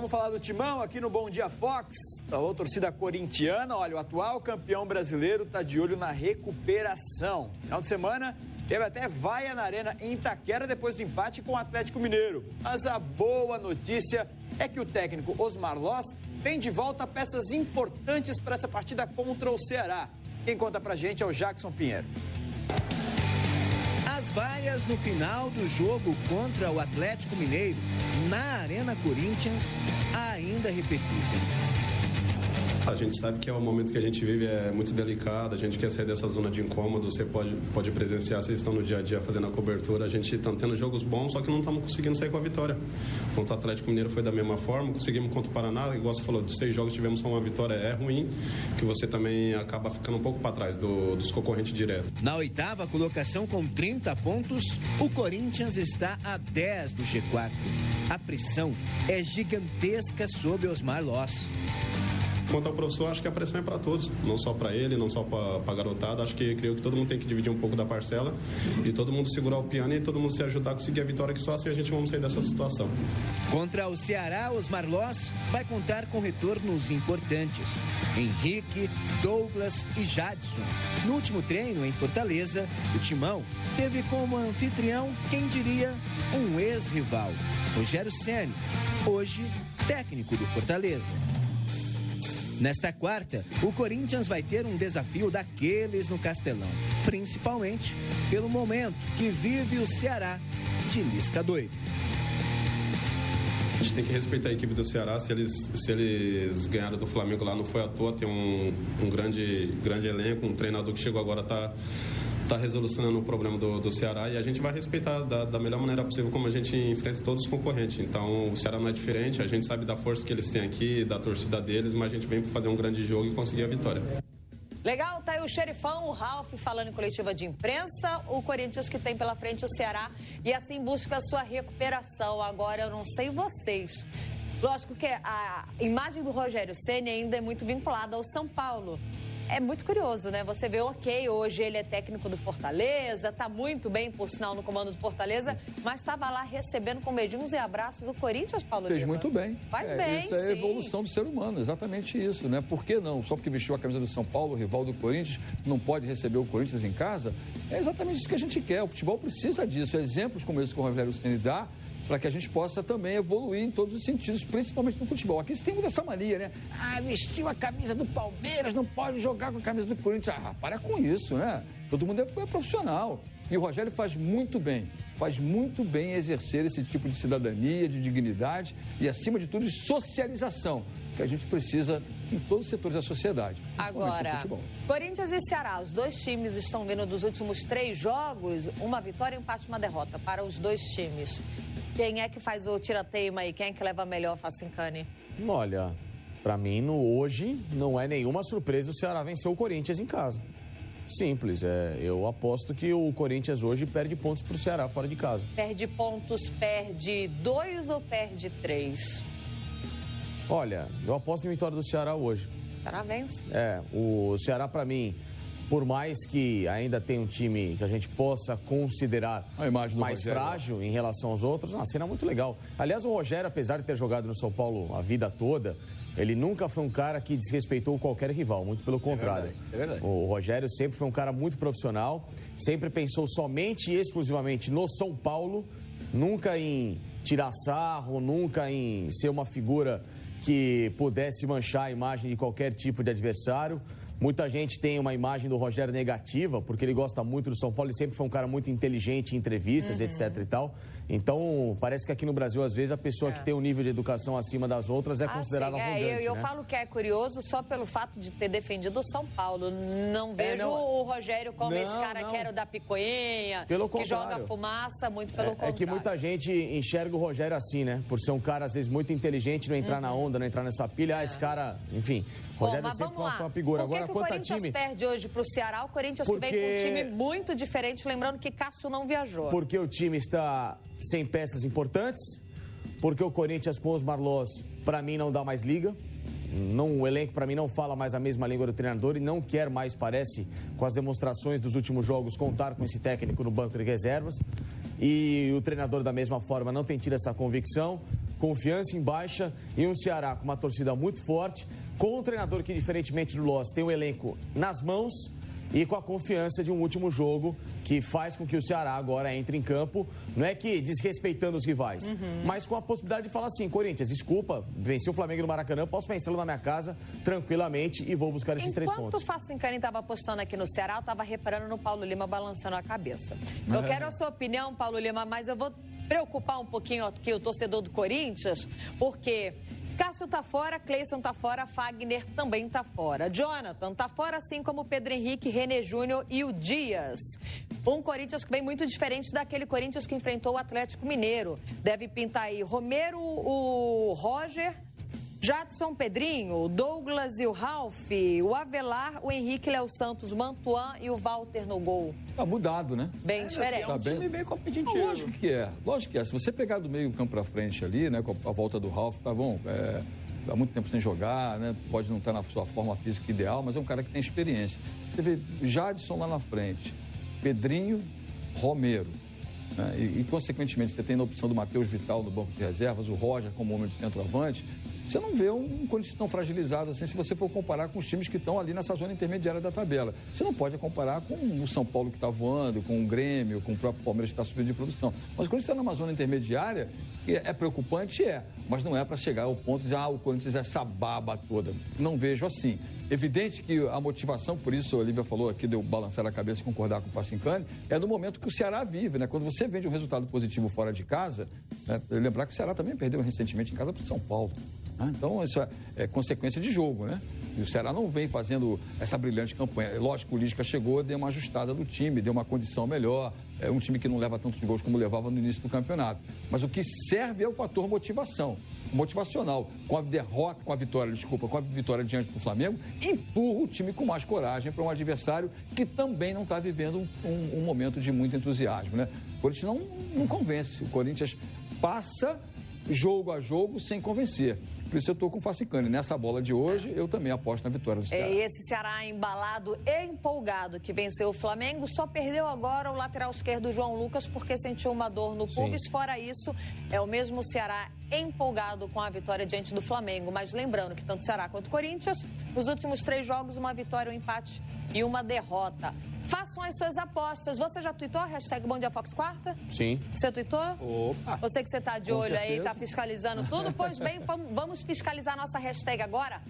Vamos falar do Timão aqui no Bom Dia Fox. A torcida corintiana, olha, o atual campeão brasileiro está de olho na recuperação. Final de semana teve até vaia na Arena em Itaquera depois do empate com o Atlético Mineiro. Mas a boa notícia é que o técnico Osmar Loss tem de volta peças importantes para essa partida contra o Ceará. Quem conta pra gente é o Jackson Pinheiro. As vaias no final do jogo contra o Atlético Mineiro na Arena Corinthians ainda repercutem. A gente sabe que é o momento que a gente vive é muito delicado, a gente quer sair dessa zona de incômodo, você pode presenciar, vocês estão no dia a dia fazendo a cobertura, a gente está tendo jogos bons, só que não estamos conseguindo sair com a vitória. Contra o Atlético Mineiro foi da mesma forma, conseguimos contra o Paraná, igual você falou, de 6 jogos tivemos só uma vitória, é ruim, que você também acaba ficando um pouco para trás dos concorrentes diretos. Na 8ª colocação com 30 pontos, o Corinthians está a 10 do G4. A pressão é gigantesca sobre Osmar Loss. Quanto ao professor, acho que a pressão é para todos, não só para ele, não só para a garotada. Acho que creio que todo mundo tem que dividir um pouco da parcela e todo mundo segurar o piano e todo mundo se ajudar a conseguir a vitória, que só assim a gente vamos sair dessa situação. Contra o Ceará, Osmar Loss vai contar com retornos importantes. Henrique, Douglas e Jadson. No último treino em Fortaleza, o Timão teve como anfitrião, quem diria, um ex-rival, Rogério Ceni, hoje técnico do Fortaleza. Nesta quarta, o Corinthians vai ter um desafio daqueles no Castelão, principalmente pelo momento que vive o Ceará de Lisca doido. A gente tem que respeitar a equipe do Ceará, se eles ganharam do Flamengo lá, não foi à toa, tem um grande elenco, um treinador que chegou agora está resolucionando o problema do Ceará e a gente vai respeitar da melhor maneira possível como a gente enfrenta todos os concorrentes. Então o Ceará não é diferente, a gente sabe da força que eles têm aqui, da torcida deles, mas a gente vem para fazer um grande jogo e conseguir a vitória. Legal, tá aí o xerifão, o Ralf, falando em coletiva de imprensa, o Corinthians que tem pela frente o Ceará e assim busca a sua recuperação. Agora eu não sei vocês. Lógico que a imagem do Rogério Ceni ainda é muito vinculada ao São Paulo. É muito curioso, né? Você vê, ok, hoje ele é técnico do Fortaleza, tá muito bem, por sinal, no comando do Fortaleza, mas estava lá recebendo com beijinhos e abraços o Corinthians, Paulo Lima. Fez muito bem. Faz bem, isso é a evolução do ser humano, exatamente isso, né? Por que não? Só porque vestiu a camisa do São Paulo, o rival do Corinthians, não pode receber o Corinthians em casa? É exatamente isso que a gente quer. O futebol precisa disso. Exemplos como esse que o Rogério Ceni dá, para que a gente possa também evoluir em todos os sentidos, principalmente no futebol. Aqui você tem muito essa mania, né? Ah, vestiu a camisa do Palmeiras, não pode jogar com a camisa do Corinthians. Ah, para com isso, né? Todo mundo é profissional. E o Rogério faz muito bem exercer esse tipo de cidadania, de dignidade e, acima de tudo, de socialização, que a gente precisa em todos os setores da sociedade. Agora, Corinthians e Ceará, os dois times estão vendo dos últimos 3 jogos, uma vitória, um empate e uma derrota para os dois times. Quem é que faz o tira-teima aí? Quem é que leva melhor, Facincani? Olha, pra mim, hoje, não é nenhuma surpresa o Ceará vencer o Corinthians em casa. Simples, eu aposto que o Corinthians hoje perde pontos pro Ceará fora de casa. Perde pontos, perde 2 ou perde 3? Olha, eu aposto em vitória do Ceará hoje. O Ceará vence. O Ceará, pra mim, por mais que ainda tenha um time que a gente possa considerar mais frágil em relação aos outros, uma cena muito legal. Aliás, o Rogério, apesar de ter jogado no São Paulo a vida toda, ele nunca foi um cara que desrespeitou qualquer rival, muito pelo contrário. É verdade. O Rogério sempre foi um cara muito profissional, sempre pensou somente e exclusivamente no São Paulo, nunca em tirar sarro, nunca em ser uma figura que pudesse manchar a imagem de qualquer tipo de adversário. Muita gente tem uma imagem do Rogério negativa, porque ele gosta muito do São Paulo, ele sempre foi um cara muito inteligente em entrevistas, etc e tal. Então, parece que aqui no Brasil, às vezes, a pessoa que tem um nível de educação acima das outras é considerada arrogante, eu falo que é curioso só pelo fato de ter defendido o São Paulo. Não vejo o Rogério como esse cara que era o da picuinha, que joga fumaça, muito pelo contrário. É que muita gente enxerga o Rogério assim, né? Por ser um cara, às vezes, muito inteligente, não entrar na onda, não entrar nessa pilha. Esse cara, enfim, o Rogério sempre foi uma figura. Agora, o Corinthians perde hoje pro Ceará, o Corinthians que vem com um time muito diferente, lembrando que Cássio não viajou. Porque o time está sem peças importantes, porque o Corinthians com os Marlós, para mim, não dá mais liga. O elenco, para mim, não fala mais a mesma língua do treinador e não quer mais, parece, com as demonstrações dos últimos jogos, contar com esse técnico no banco de reservas. E o treinador, da mesma forma, não tem tido essa convicção. confiança em baixa e um Ceará com uma torcida muito forte, com um treinador que, diferentemente do Loss, tem o elenco nas mãos e com a confiança de um último jogo que faz com que o Ceará agora entre em campo, não é que desrespeitando os rivais, mas com a possibilidade de falar assim, Corinthians, desculpa, venci o Flamengo no Maracanã, posso vencê-lo na minha casa tranquilamente e vou buscar esses 3 pontos. Enquanto o Facincani estava apostando aqui no Ceará, eu estava reparando no Paulo Lima balançando a cabeça. Eu quero a sua opinião, Paulo Lima, mas eu vou preocupar um pouquinho aqui o torcedor do Corinthians, porque Cássio tá fora, Cleison tá fora, Fagner também tá fora. Jonathan tá fora, assim como o Pedro Henrique, René Júnior e o Dias. Um Corinthians que vem muito diferente daquele Corinthians que enfrentou o Atlético Mineiro. Deve pintar aí Romero, o Roger, Jadson, Pedrinho, o Douglas e o Ralf, o Avelar, o Henrique, Léo Santos, o Mantuan e o Walter no gol. Tá mudado, né? Bem diferente. É um time bem competitivo. Lógico que é, lógico que é. Se você pegar do meio campo pra frente ali, né, com a volta do Ralf, tá bom, há muito tempo sem jogar, né, pode não estar na sua forma física ideal, mas é um cara que tem experiência. Você vê Jadson lá na frente, Pedrinho, Romero, né, e consequentemente você tem na opção do Matheus Vital no banco de reservas, o Roger como homem de centroavante. Você não vê um Corinthians tão fragilizado assim se você for comparar com os times que estão ali nessa zona intermediária da tabela. Você não pode comparar com o São Paulo que está voando, com o Grêmio, com o próprio Palmeiras que está subindo de produção. Mas o Corinthians está numa zona intermediária que é preocupante, mas não é para chegar ao ponto de dizer, o Corinthians é essa baba toda. Não vejo assim. Evidente que a motivação, por isso a Olívia falou aqui, de eu balançar a cabeça e concordar com o Facincani, é no momento que o Ceará vive, né? Quando você vende um resultado positivo fora de casa, né? Lembrar que o Ceará também perdeu recentemente em casa para o São Paulo. Então, isso é consequência de jogo, né? E o Ceará não vem fazendo essa brilhante campanha. Lógico que o Lisca chegou, deu uma ajustada do time, deu uma condição melhor. É um time que não leva tantos gols como levava no início do campeonato. Mas o que serve é o fator motivacional. Com a vitória diante do Flamengo, empurra o time com mais coragem para um adversário que também não está vivendo um momento de muito entusiasmo, né? O Corinthians não convence. O Corinthians passa jogo a jogo sem convencer. Por isso eu estou com o Facincani. Nessa bola de hoje, eu também aposto na vitória do Ceará. É esse Ceará embalado e empolgado que venceu o Flamengo, só perdeu agora o lateral esquerdo João Lucas porque sentiu uma dor no pubis. Fora isso, é o mesmo Ceará empolgado com a vitória diante do Flamengo. Mas lembrando que tanto Ceará quanto Corinthians, nos últimos 3 jogos, uma vitória, um empate e uma derrota. Façam as suas apostas. Você já tuitou a hashtag Bom Dia Fox Quarta? Sim. Você tuitou? Opa! Você que você está de olho aí, está fiscalizando tudo? Pois bem, vamos fiscalizar nossa hashtag agora.